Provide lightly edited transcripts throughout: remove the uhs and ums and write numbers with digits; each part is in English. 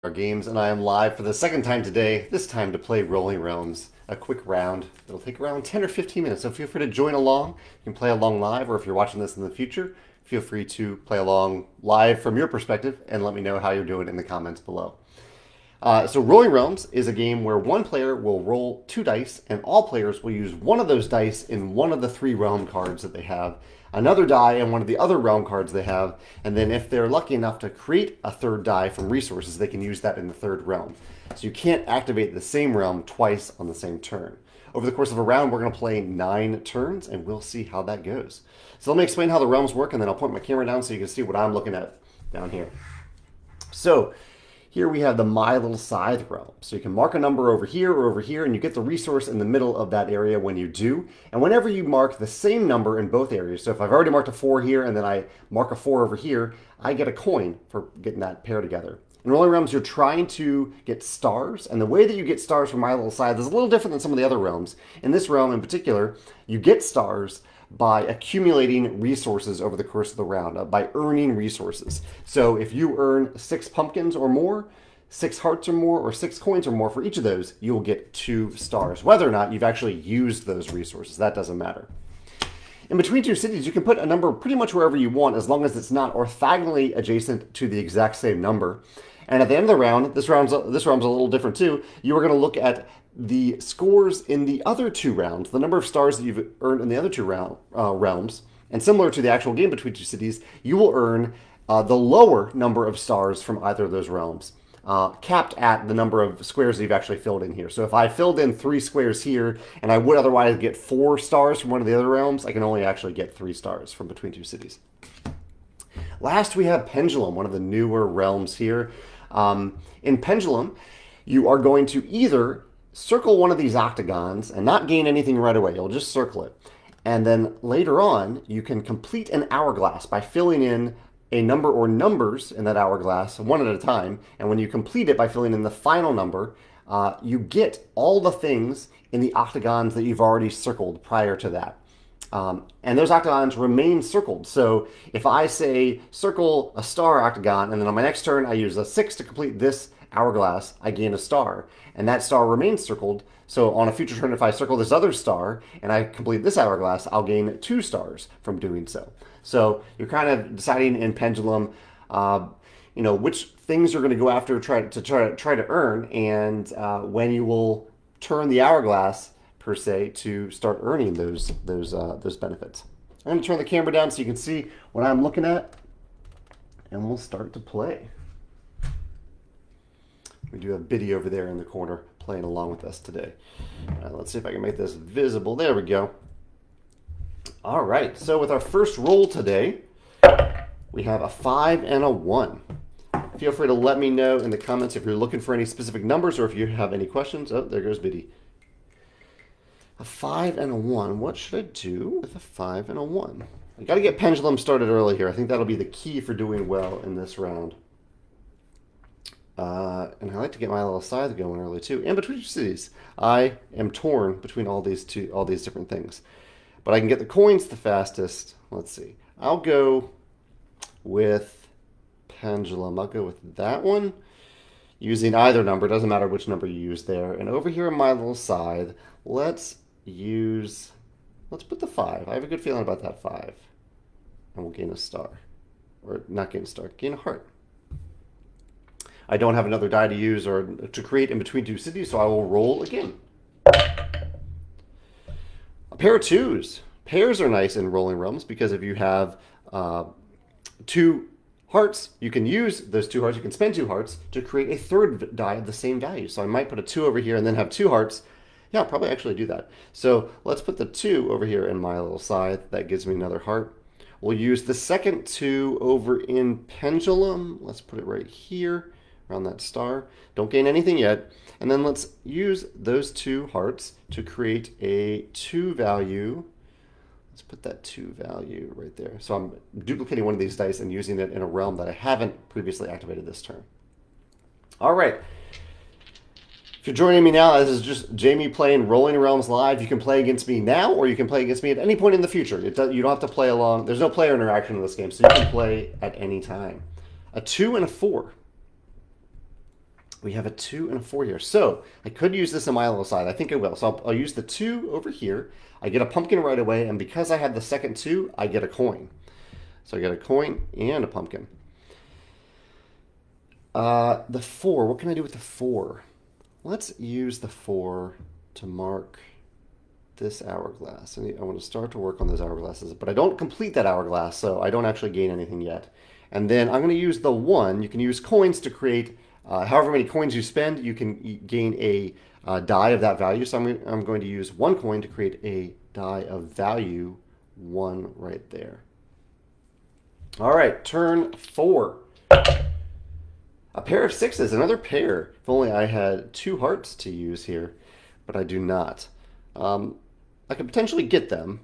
Our games, and I am live for the second time today, this time to play Rolling Realms, a quick round. It'll take around 10 or 15 minutes, so feel free to join along. You can play along live, or if you're watching this in the future, feel free to play along live from your perspective and let me know how you're doing in the comments below. So Rolling Realms is a game where one player will roll 2 dice, and all players will use one of those dice in one of the 3 realm cards that they have, another die in one of the other realm cards they have, and then if they're lucky enough to create a 3rd die from resources, they can use that in the 3rd realm. So you can't activate the same realm twice on the same turn. Over the course of a round, we're going to play 9 turns, and we'll see how that goes. So let me explain how the realms work, and then I'll point my camera down so you can see what I'm looking at down here. So here we have the My Little Scythe realm. So you can mark a number over here or over here, and you get the resource in the middle of that area when you do. And whenever you mark the same number in both areas, so if I've already marked a 4 here and then I mark a 4 over here, I get a coin for getting that pair together. In Rolling Realms, you're trying to get stars, and the way that you get stars from My Little Scythe is a little different than some of the other realms. In this realm in particular, you get stars by accumulating resources over the course of the round, by earning resources. So if you earn 6 pumpkins or more, 6 hearts or more, or 6 coins or more for each of those, you will get 2 stars. Whether or not you've actually used those resources, that doesn't matter. In between 2 cities, you can put a number pretty much wherever you want, as long as it's not orthogonally adjacent to the exact same number. And at the end of the round, this round's a little different too. You are going to look at the scores in the other 2 rounds, the number of stars that you've earned in the other 2 realms, and similar to the actual game between 2 cities, you will earn the lower number of stars from either of those realms, capped at the number of squares that you've actually filled in here. So if I filled in 3 squares here, and I would otherwise get 4 stars from one of the other realms, I can only actually get 3 stars from between 2 cities. Last, we have Pendulum, one of the newer realms here. In Pendulum, you are going to either circle one of these octagons and not gain anything right away. You'll just circle it. And then later on, you can complete an hourglass by filling in a number or numbers in that hourglass, one at a time. And when you complete it by filling in the final number, you get all the things in the octagons that you've already circled prior to that. And those octagons remain circled. So if I say circle a star octagon, and then on my next turn I use a 6 to complete this hourglass, I gain a star. And that star remains circled. So on a future turn, if I circle this other star and I complete this hourglass, I'll gain 2 stars from doing so. So you're kind of deciding in Pendulum, which things you're going to go after try to earn, and when you will turn the hourglass per se to start earning those benefits. I'm going to turn the camera down so you can see what I'm looking at, and we'll start to play. We do have Biddy over there in the corner playing along with us today. Let's see if I can make this visible. There we go. All right, so with our first roll today, we have a 5 and a 1. Feel free to let me know in the comments if you're looking for any specific numbers or if you have any questions. Oh, there goes Biddy. A 5 and a 1. What should I do with a 5 and a 1? I got to get Pendulum started early here. I think that'll be the key for doing well in this round. And I like to get My Little Scythe going early too. And between 2 cities, I am torn between all these different things. But I can get the coins the fastest. Let's see. I'll go with Pendulum. I'll go with that one. Using either number. Doesn't matter which number you use there. And over here in My Little Scythe, let's put the 5. I have a good feeling about that 5. And we'll gain a star. Or not gain a star, gain a heart. I don't have another die to use or to create in between 2 cities, so I will roll again. A pair of 2s. Pairs are nice in Rolling Realms because if you have 2 hearts, you can use those 2 hearts. You can spend 2 hearts to create a 3rd die of the same value. So I might put a 2 over here and then have 2 hearts. Yeah, I'll probably actually do that. So let's put the 2 over here in My Little Scythe. That gives me another heart. We'll use the second 2 over in Pendulum. Let's put it right here around that star. Don't gain anything yet. And then let's use those 2 hearts to create a 2 value. Let's put that 2 value right there. So I'm duplicating one of these dice and using it in a realm that I haven't previously activated this turn. All right. If you're joining me now, this is just Jamie playing Rolling Realms Live. You can play against me now, or you can play against me at any point in the future. You don't have to play along. There's no player interaction in this game, so you can play at any time. A 2 and a 4. We have a 2 and a 4 here. So I could use this in my little side. I think I will. So I'll use the 2 over here. I get a pumpkin right away, and because I have the second 2, I get a coin. So I get a coin and a pumpkin. The 4, what can I do with the 4? Let's use the 4 to mark this hourglass. I want to start to work on those hourglasses, but I don't complete that hourglass, so I don't actually gain anything yet. And then I'm going to use the 1. You can use coins to create, however many coins you spend, you can gain a die of that value. So I'm going to use 1 coin to create a die of value 1 right there. All right, turn 4. A pair of 6s, another pair. If only I had 2 hearts to use here, but I do not. I could potentially get them.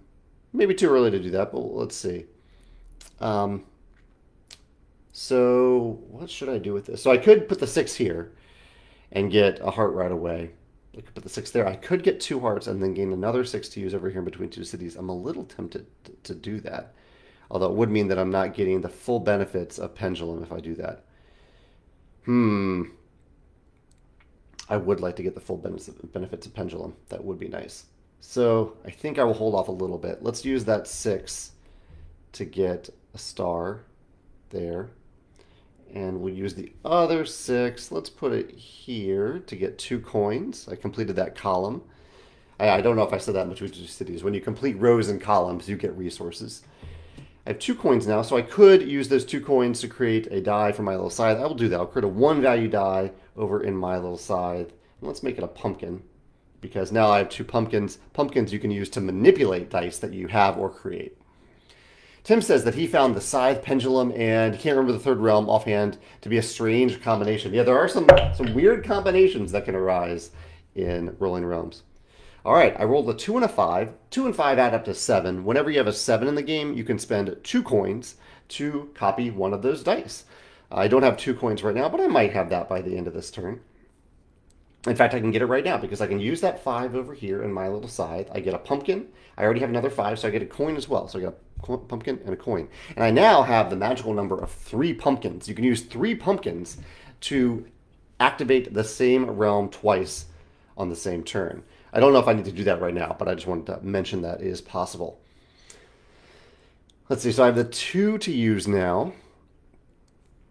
Maybe too early to do that, but let's see. So what should I do with this? So I could put the 6 here and get a heart right away. I could put the 6 there. I could get 2 hearts and then gain another 6 to use over here in between 2 cities. I'm a little tempted to do that. Although it would mean that I'm not getting the full benefits of Pendulum if I do that. I would like to get the full benefits of Pendulum. That would be nice. So I think I will hold off a little bit. Let's use that 6 to get a star there. And we'll use the other 6. Let's put it here to get 2 coins. I completed that column. I don't know if I said that in between 2 cities. When you complete rows and columns, you get resources. I have 2 coins now, so I could use those 2 coins to create a die for my little scythe. I will do that. I'll create a 1 value die over in my little scythe. And let's make it a pumpkin, because now I have 2 pumpkins. Pumpkins you can use to manipulate dice that you have or create. Tim says that he found the Scythe, Pendulum, and he can't remember the third realm offhand to be a strange combination. Yeah, there are some weird combinations that can arise in Rolling Realms. All right, I rolled a 2 and a 5. 2 and 5 add up to 7. Whenever you have a 7 in the game, you can spend 2 coins to copy one of those dice. I don't have 2 coins right now, but I might have that by the end of this turn. In fact, I can get it right now because I can use that 5 over here in my little scythe. I get a pumpkin. I already have another 5, so I get a coin as well. So I get a pumpkin and a coin. And I now have the magical number of 3 pumpkins. You can use 3 pumpkins to activate the same realm twice on the same turn. I don't know if I need to do that right now, but I just wanted to mention that is possible. Let's see, so I have the 2 to use now.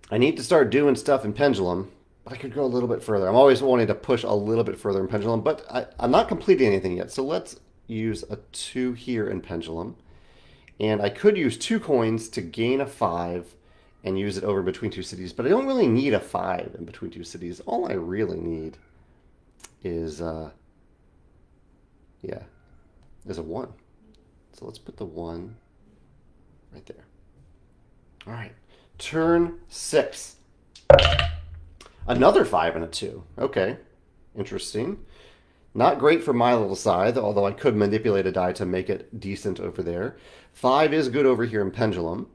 I need to start doing stuff in Pendulum, but I could go a little bit further. I'm always wanting to push a little bit further in Pendulum, but I'm not completing anything yet. So let's use a 2 here in Pendulum. And I could use 2 coins to gain a 5 and use it over between 2 cities, but I don't really need a 5 in between 2 cities. All I really need is a 1. So let's put the 1 right there. All right, turn 6. Another 5 and a 2. Okay, interesting. Not great for my little scythe, although I could manipulate a die to make it decent over there. 5 is good over here in Pendulum.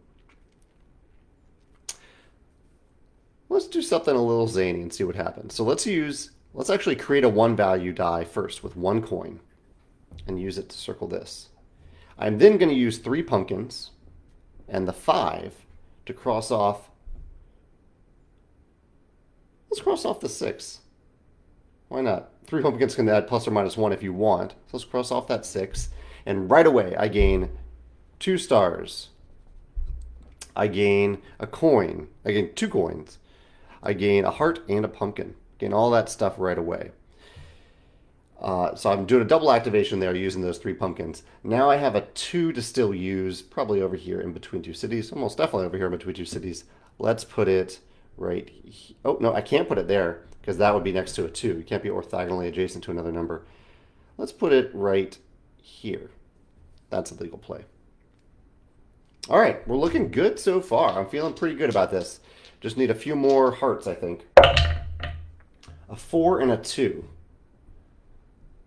Let's do something a little zany and see what happens. So let's actually create a 1 value die first with 1 coin and use it to circle this. I'm then going to use 3 pumpkins and the 5 to cross off. Let's cross off the 6. Why not? 3 pumpkins can add plus or minus 1 if you want. So let's cross off that 6. And right away, I gain 2 stars. I gain a coin. I gain 2 coins. I gain a heart and a pumpkin. Gain all that stuff right away. So I'm doing a double activation there using those 3 pumpkins. Now I have a 2 to still use, probably over here in between 2 cities. Almost definitely over here in between 2 cities. Let's put it right here. Oh, no, I can't put it there because that would be next to a 2. You can't be orthogonally adjacent to another number. Let's put it right here. That's a legal play. All right, we're looking good so far. I'm feeling pretty good about this. Just need a few more hearts, I think. A 4 and a 2.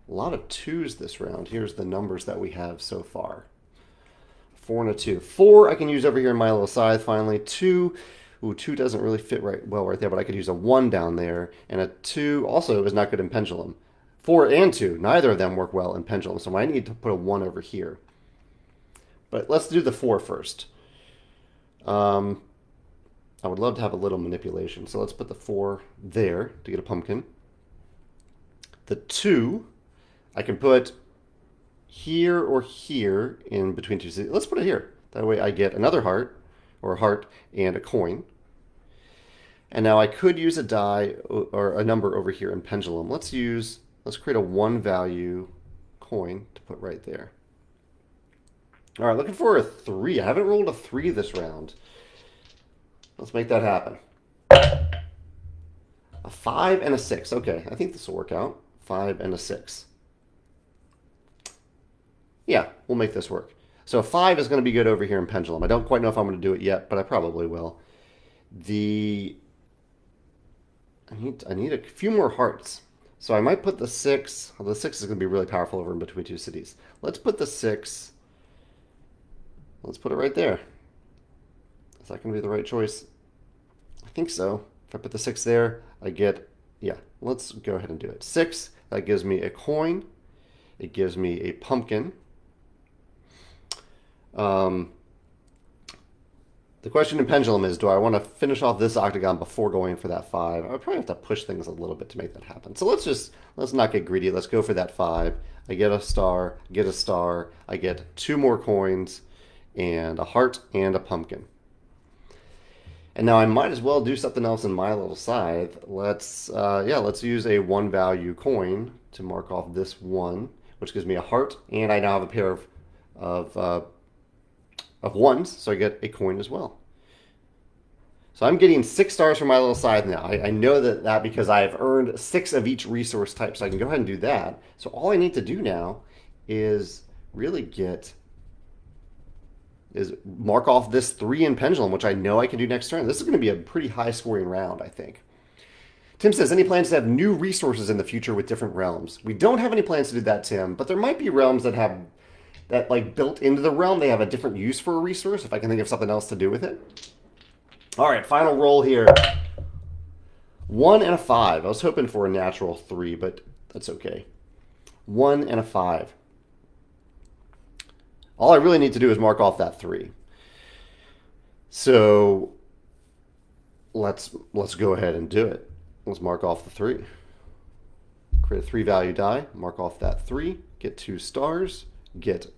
A lot of 2s this round. Here's the numbers that we have so far. 4 and a 2. 4 I can use over here in my little scythe finally. 2, ooh, 2 doesn't really fit well right there, but I could use a 1 down there. And a 2 also is not good in Pendulum. 4 and 2, neither of them work well in Pendulum, so I need to put a 1 over here. But let's do the 4 first. I I would love to have a little manipulation. So let's put the 4 there to get a pumpkin. The 2, I can put here or here in between 2 cities. Let's put it here. That way I get another heart, or a heart and a coin. And now I could use a die or a number over here in Pendulum. Let's create a 1 value coin to put right there. All right, looking for a 3. I haven't rolled a 3 this round. Let's make that happen. A 5 and a 6. Okay, I think this will work out. 5 and a 6. Yeah, we'll make this work. So a 5 is going to be good over here in Pendulum. I don't quite know if I'm going to do it yet, but I probably will. I need a few more hearts. So I might put the 6. Well, the 6 is going to be really powerful over in between 2 cities. Let's put the 6. Let's put it right there. Is that going to be the right choice? I think so. If I put the 6 there, I get, yeah, let's go ahead and do it. 6, that gives me a coin. It gives me a pumpkin. The question in Pendulum is, do I want to finish off this octagon before going for that 5? I would probably have to push things a little bit to make that happen. So let's not get greedy. Let's go for that 5. I get a star, I get 2 more coins, and a heart and a pumpkin. And now I might as well do something else in my little scythe. Let's use a 1 value coin to mark off this 1, which gives me a heart, and I now have a pair of 1s, so I get a coin as well. So I'm getting 6 stars for my little scythe now. I know that because I have earned 6 of each resource type, so I can go ahead and do that. So all I need to do now is really mark off this 3 in Pendulum, which I know I can do next turn. This is going to be a pretty high scoring round, I think. Tim says, any plans to have new resources in the future with different realms? We don't have any plans to do that, Tim, but there might be realms that like built into the realm, they have a different use for a resource, if I can think of something else to do with it. All right, final roll here. 1 and a 5. I was hoping for a natural 3, but that's okay. 1 and a 5. All I really need to do is mark off that 3. So let's go ahead and do it. Let's mark off the 3. Create a 3 value die, mark off that 3, get 2 stars, get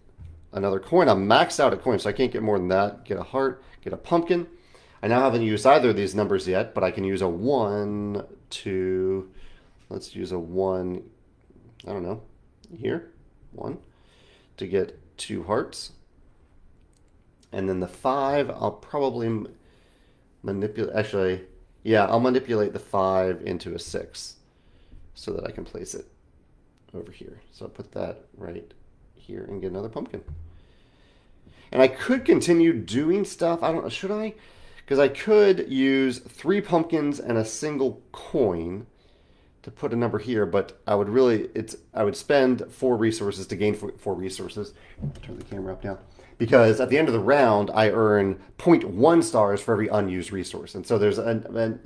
another coin. I'm maxed out at coins, so I can't get more than that. Get a heart, get a pumpkin. I now haven't used either of these numbers yet, but I can use a 1, 2, let's use a 1, I don't know, here, 1, to get 2 hearts. And then the 5, I'll probably manipulate, actually, yeah, I'll manipulate the 5 into a 6 so that I can place it over here. So I'll put that right here and get another pumpkin. And I could continue doing stuff. I don't know, should I? Because I could use 3 pumpkins and a single coin to put a number here, but I would spend 4 resources to gain 4 resources. Turn the camera up now. Because at the end of the round, I earn 0.1 stars for every unused resource. And so there's a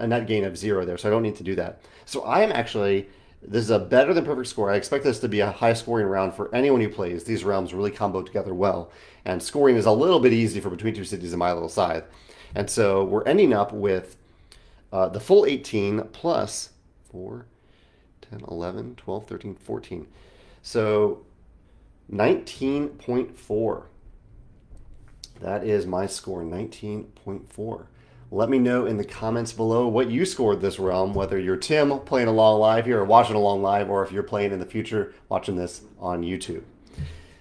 net gain of 0 there, so I don't need to do that. So I am actually, this is a better than perfect score. I expect this to be a high scoring round for anyone who plays. These realms really combo together well. And scoring is a little bit easy for Between Two Cities and My Little Scythe. And so we're ending up with the full 18 plus 4, 10, 11, 12, 13, 14. So 19.4. That is my score, 19.4. Let me know in the comments below what you scored this realm, whether you're Tim playing along live here or watching along live, or if you're playing in the future watching this on YouTube.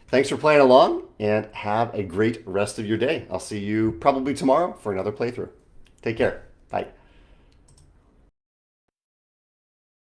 Thanks for playing along, and have a great rest of your day. I'll see you probably tomorrow for another playthrough. Take care. Bye.